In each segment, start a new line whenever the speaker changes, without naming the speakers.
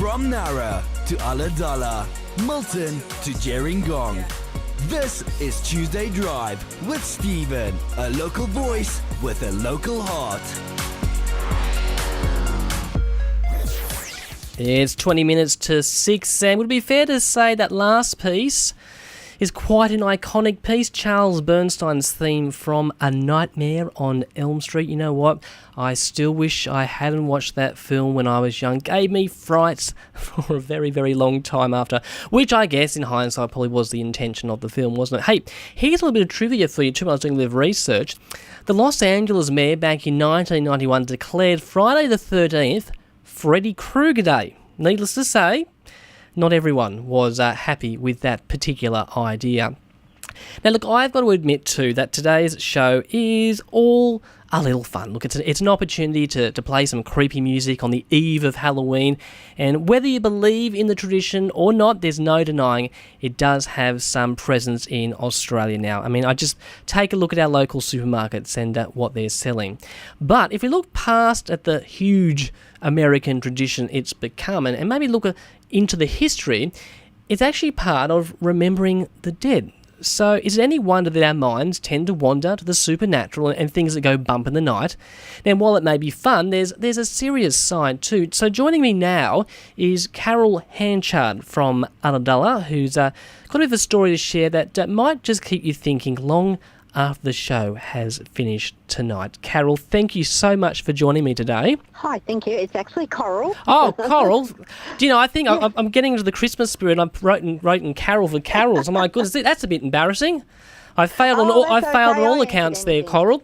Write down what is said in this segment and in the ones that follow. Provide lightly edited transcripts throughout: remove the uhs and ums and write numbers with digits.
From Nara to Ulladulla, Milton to Gerringong. This is Tuesday Drive with Stephen, a local voice with a local heart.
It's 20 minutes to 6, and would it be fair to say that last piece is quite an iconic piece? Charles Bernstein's theme from A Nightmare on Elm Street. You know what? I still wish I hadn't watched that film when I was young. Gave me frights for a very, very long time after, which I guess in hindsight probably was the intention of the film, wasn't it? Hey, here's a little bit of trivia for you too. I was doing a little research. The Los Angeles mayor back in 1991 declared Friday the 13th Freddy Krueger Day. Needless to say, not everyone was happy with that particular idea. Now, look, I've got to admit too that today's show is all a little fun. Look, it's an opportunity to play some creepy music on the eve of Halloween, and whether you believe in the tradition or not, there's no denying it does have some presence in Australia now. I mean, I just take a look at our local supermarkets and what they're selling. But if we look past at the huge American tradition it's become, and maybe look into the history, it's actually part of remembering the dead. So is it any wonder that our minds tend to wander to the supernatural and things that go bump in the night? Now, while it may be fun, there's a serious side too. So joining me now is Carol Hanchard from Ulladulla, who's got a bit of a story to share that might just keep you thinking long after the show has finished tonight. Carol, thank you so much for joining me today.
Hi, thank you. It's actually Coral.
Oh, Coral. Do you know, I think I'm getting into the Christmas spirit. I'm writing Carol for carols. I'm like, goodness, that's a bit embarrassing. I failed on all accounts there, Coral.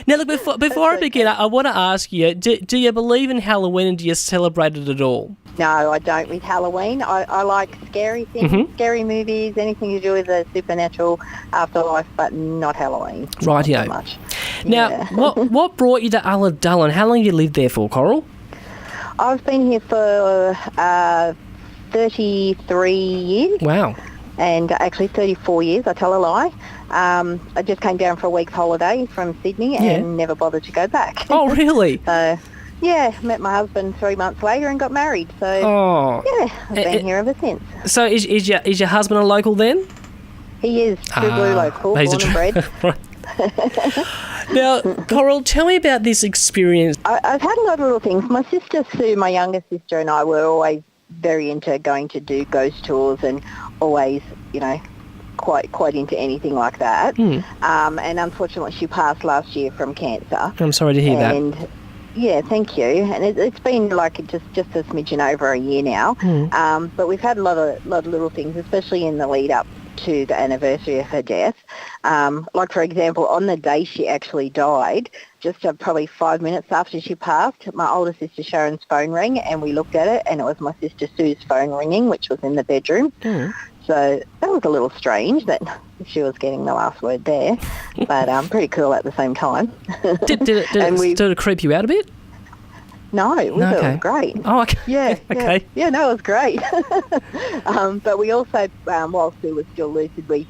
Now, look, before I begin, I want to ask you, do you believe in Halloween and do you celebrate it at all?
No, I don't with Halloween. I like scary things, scary movies, anything to do with the supernatural, afterlife, but not Halloween.
Rightio.
Not so much.
Now,
Yeah.
what brought you to Ulladulla and how long have you lived there for, Coral?
I've been here for 33 years.
Wow.
And actually 34 years, I tell a lie. I just came down for a week's holiday from Sydney and never bothered to go back.
Oh, really?
So, yeah, met my husband 3 months later and got married. So, I've been here ever since.
So is your husband a local then?
He is true blue local, born and bred.
Now, Coral, tell me about this experience.
I've had a lot of little things. My sister Sue, my younger sister, and I were always very into going to do ghost tours and always, quite into anything like that. And unfortunately, she passed last year from cancer.
I'm sorry to hear that.
Yeah, thank you. And it's been like just a smidgen over a year now. But we've had a lot of little things, especially in the lead up to the anniversary of her death. Like, for example, on the day she actually died, just probably 5 minutes after she passed, my older sister Sharon's phone rang, and we looked at it, and it was my sister Sue's phone ringing, which was in the bedroom. So that was a little strange that she was getting the last word there, but pretty cool at the same time.
Did it creep you out a bit?
No, it was great.
Oh, okay.
Yeah.
Okay.
Yeah, no, it was great. But we also, while Sue was still lucid, we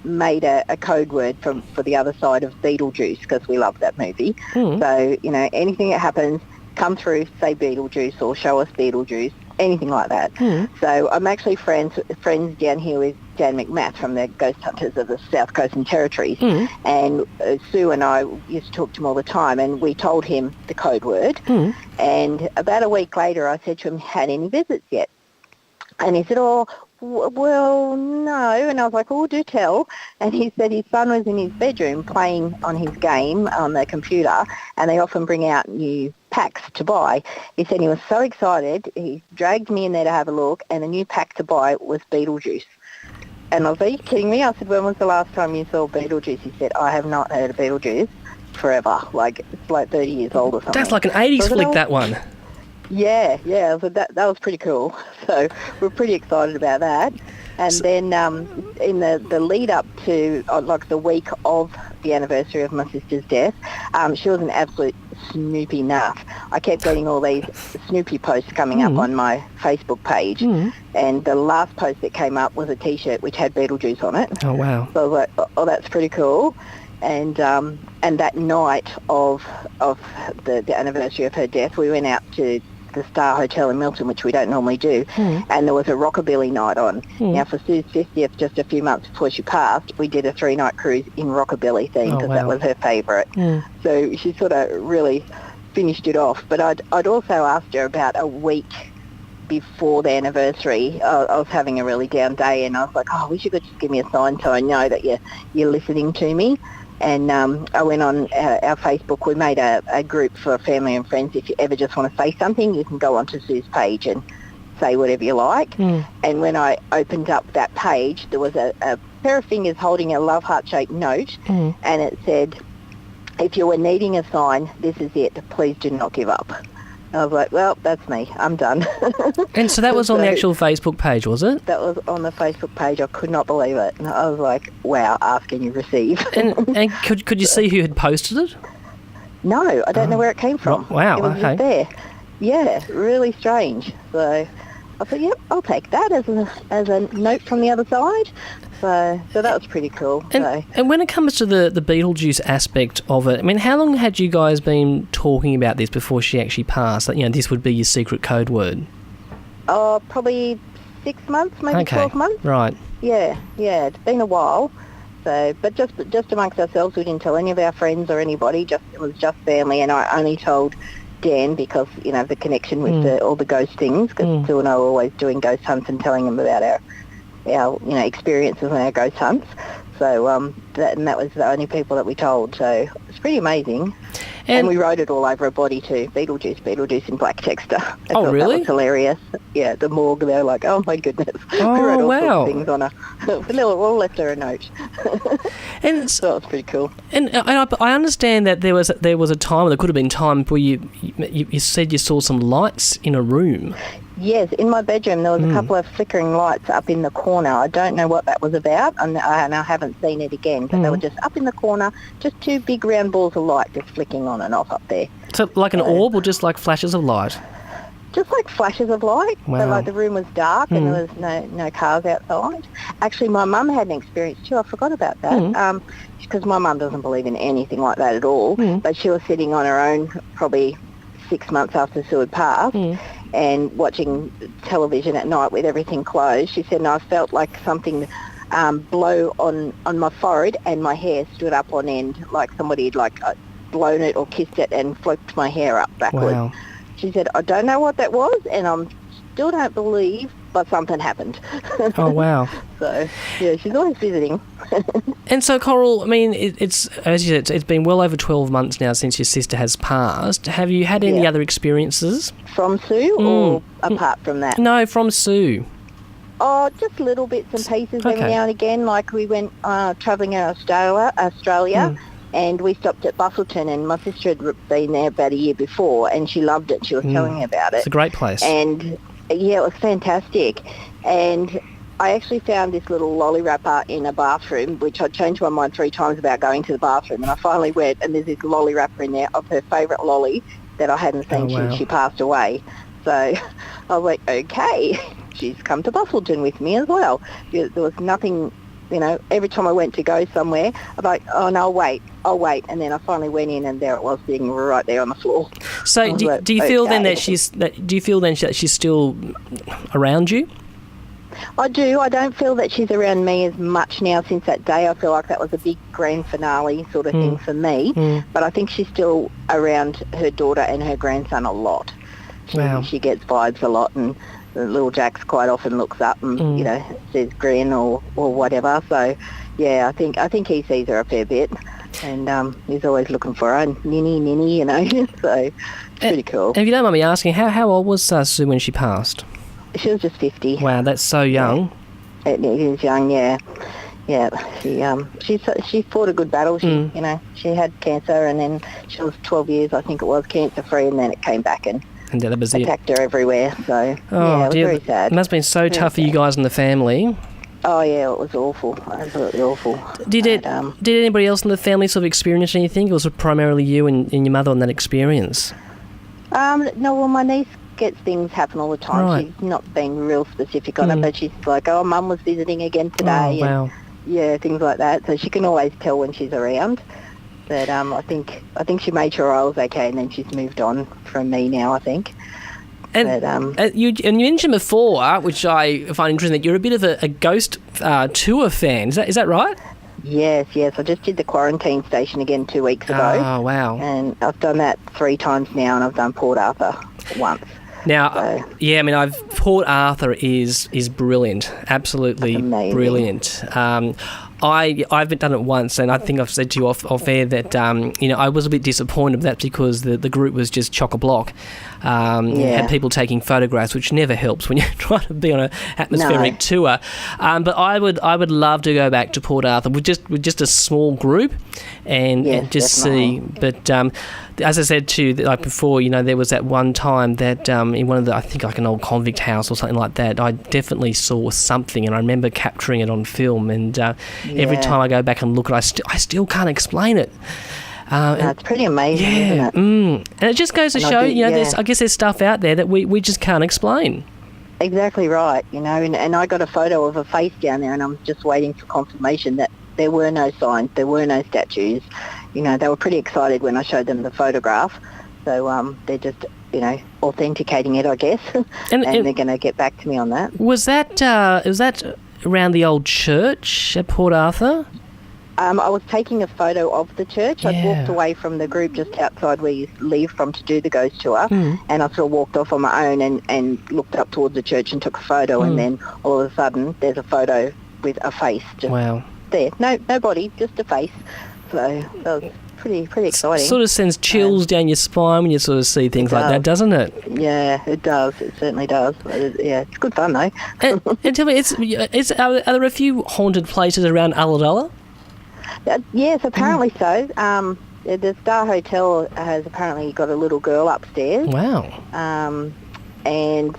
made a code word for the other side of Beetlejuice because we love that movie. So, anything that happens, come through, say Beetlejuice or show us Beetlejuice, anything like that. So I'm actually friends down here with Dan McMath from the Ghost Hunters of the South Coast and Territories. And Sue and I used to talk to him all the time, and we told him the code word. And about a week later, I said to him, had any visits yet? And he said, oh, well, no. And I was like, oh, do tell. And he said his son was in his bedroom playing on his game on the computer, and they often bring out new packs to buy. He said he was so excited, he dragged me in there to have a look, and the new pack to buy was Beetlejuice. And I was like, are you kidding me? I said, when was the last time you saw Beetlejuice? He said, I have not heard of Beetlejuice forever. Like, it's like 30 years old or something.
That's like an 80s flick, that one.
Yeah, so that was pretty cool. So we're pretty excited about that. And then in the lead up to like the week of the anniversary of my sister's death, she was an absolute Snoopy nut. I kept getting all these Snoopy posts coming up on my Facebook page, and the last post that came up was a T-shirt which had Beetlejuice on it.
Oh wow!
So I was like, oh, that's pretty cool. And that night of the anniversary of her death, we went out to the Star Hotel in Milton, which we don't normally do, and there was a rockabilly night on. Now, for Sue's 50th, just a few months before she passed, we did a 3-night cruise in rockabilly theme because that was her favourite. So she sort of really finished it off. But I'd also asked her about a week before the anniversary. I was having a really down day, and I was like, I wish you could just give me a sign so I know that you're listening to me. And I went on our Facebook. We made a group for family and friends. If you ever just want to say something, you can go onto Sue's page and say whatever you like. And when I opened up that page, there was a pair of fingers holding a love heart-shaped note, and it said, if you were needing a sign, this is it. Please do not give up. I was like, well, that's me. I'm done.
And so that was on the actual Facebook page, was it?
That was on the Facebook page. I could not believe it. And I was like, wow, ask and you receive.
and could you see who had posted it?
No, I don't know where it came from.
Wow,
it was just there. Yeah, really strange. So I thought, yep, I'll take that as a note from the other side. So that was pretty cool.
And when it comes to the Beetlejuice aspect of it, I mean, how long had you guys been talking about this before she actually passed? That, this would be your secret code word?
Oh, probably 6 months, maybe 12 months.
Right.
Yeah, it's been a while. So, but just amongst ourselves, we didn't tell any of our friends or anybody. It was just family, and I only told Dan because the connection with all the ghost things. Because Sue and I were always doing ghost hunts and telling them about our experiences on our ghost hunts. So that was the only people that we told. So it's pretty amazing. And we wrote it all over a body too. Beetlejuice in black texta. I thought
really?
That was hilarious. Yeah, the morgue, they were like, oh my goodness.
Oh,
we wrote all
wow.
sorts of things on we all left her a note.
And
so it was pretty cool.
And I understand that there was a time, or there could have been time where you said you saw some lights in a room.
Yes, in my bedroom there was a couple of flickering lights up in the corner. I don't know what that was about, and I haven't seen it again, but they were just up in the corner, just two big round balls of light just flicking on and off up there.
So like an orb, or just like flashes of light?
Just like flashes of light.
Wow.
So like the room was dark and there was no cars outside. Actually, my mum had an experience too. I forgot about that. Because my mum doesn't believe in anything like that at all. But she was sitting on her own probably 6 months after Sue had passed and watching television at night with everything closed. She said, and I felt like something blow on my forehead, and my hair stood up on end, like somebody had blown it or kissed it and flipped my hair up backwards.
Wow.
She said, I don't know what that was, and I still don't believe, but something happened.
Oh, wow.
So, yeah, she's always visiting.
And so, Coral, I mean, it's as you said, it's been well over 12 months now since your sister has passed. Have you had any other experiences? From
Sue or apart from that?
No, from Sue.
Oh, just little bits and pieces every now and again. Like we went travelling in Australia and we stopped at Bustleton, and my sister had been there about a year before and she loved it. She was telling me about it.
It's a great place.
And, yeah, it was fantastic. And I actually found this little lolly wrapper in a bathroom, which I'd changed my mind 3 times about going to the bathroom, and I finally went, and there's this lolly wrapper in there of her favourite lolly that I hadn't seen since she passed away. So I was like, okay, she's come to Bustleton with me as well. There was nothing, every time I went to go somewhere, I'm like, oh, no, I'll wait. And then I finally went in, and there it was, sitting right there on the floor.
So do you feel then that she's still around you?
I do. I don't feel that she's around me as much now since that day. I feel like that was a big grand finale sort of thing for me. But I think she's still around her daughter and her grandson a lot. She gets vibes a lot, and little Jax quite often looks up and says grin or whatever. So yeah, I think he sees her a fair bit, and he's always looking for her, ninny, so it's pretty cool.
And if you don't mind me asking, how old was Sue when she passed?
She was just 50.
Wow, that's so young.
Yeah. It is young, yeah. Yeah, she fought a good battle. She she had cancer, and then she was 12 years, I think it was, cancer free, and then it came back and
that was
attacked her everywhere. So it was very sad.
It must have been so tough for you guys and the family.
Oh yeah, it was awful, absolutely awful.
Did anybody else in the family sort of experience anything, or was it primarily you and your mother on that experience?
No, well, my niece gets things happen all the time.
Right.
She's not being real specific on it, but she's like, oh, Mum was visiting again today.
Oh, wow.
And, things like that. So she can always tell when she's around. But I think she made sure I was okay, and then she's moved on from me now, I think. But,
you mentioned before, which I find interesting, that you're a bit of a ghost tour fan. Is that right?
Yes. I just did the quarantine station again 2 weeks ago.
Oh, wow.
And I've done that 3 times now, and I've done Port Arthur once.
Now,
So-
Port Arthur is brilliant, absolutely
Amazing.
brilliant. I've done it once, and I think I've said to you off air that I was a bit disappointed with that because the group was just chock-a-block. Had people taking photographs, which never helps when you're trying to be on an atmospheric tour. But I would love to go back to Port Arthur with just a small group and just
definitely.
see. But as I said to you before, there was that one time that in one of the, I think like an old convict house or something like that, I definitely saw something, and I remember capturing it on film. And every time I go back and look at it, I still can't explain it.
It's pretty amazing, isn't it?
And it just goes to show, there's stuff out there that we just can't explain.
Exactly right, and I got a photo of a face down there, and I'm just waiting for confirmation that there were no signs, there were no statues. They were pretty excited when I showed them the photograph. So they're just, authenticating it, I guess, and they're going to get back to me on that.
Was that around the old church at Port Arthur?
I was taking a photo of the church. I'd walked away from the group just outside where you leave from to do the ghost tour, and I sort of walked off on my own and looked up towards the church and took a photo, and then all of a sudden there's a photo with a face just there. No body, just a face. So that was pretty exciting.
Sort of sends chills down your spine when you sort of see things like that, doesn't it?
Yeah, it does. It certainly does. It's good fun though.
and tell me, are there a few haunted places around Ulladulla?
Yes, apparently so. The Star Hotel has apparently got a little girl upstairs.
Wow.
And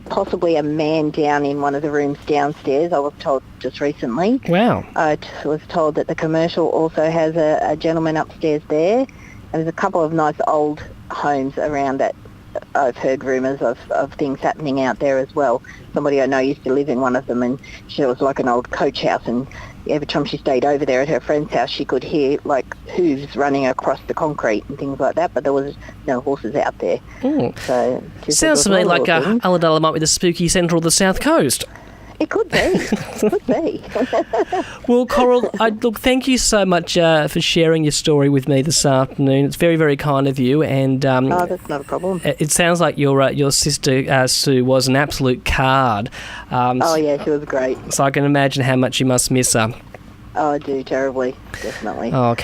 possibly a man down in one of the rooms downstairs, I was told just recently.
Wow.
I was told that the commercial also has a gentleman upstairs there. And there's a couple of nice old homes around that. I've heard rumours of things happening out there as well. Somebody I know used to live in one of them, and she was like an old coach house, and every time she stayed over there at her friend's house, she could hear like hooves running across the concrete and things like that, but there was no horses out there. So
sounds to me like Ulladulla might be the spooky centre of the South Coast.
It could be. Could be.
Well, Coral, look, thank you so much for sharing your story with me this afternoon. It's very, very kind of you. And
that's not a problem.
It sounds like your sister, Sue, was an absolute card.
She was great.
So I can imagine how much you must miss her.
Oh, I do, terribly, definitely.
Oh,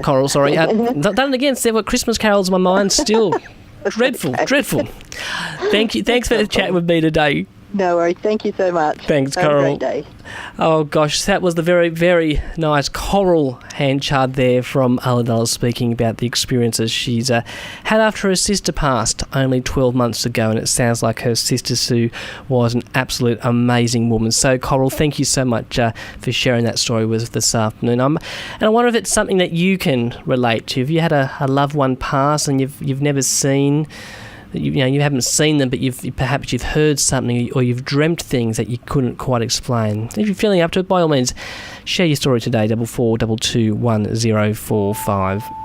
Coral, sorry. Done it again. There were Christmas carols in my mind still. Dreadful. Thank you. Thanks for chatting with me today.
No worries. Thank you so much.
Thanks,
Have
Coral.
a great day.
Oh, gosh, that was the very, very nice Coral Hanchard there from Ulladulla speaking about the experiences she's had after her sister passed only 12 months ago, and it sounds like her sister Sue was an absolute amazing woman. So, Coral, thank you so much for sharing that story with us this afternoon. And I wonder if it's something that you can relate to. Have you had a loved one pass and you've never seen... You haven't seen them, but perhaps you've heard something or you've dreamt things that you couldn't quite explain. If you're feeling up to it, by all means, share your story today, 44221045.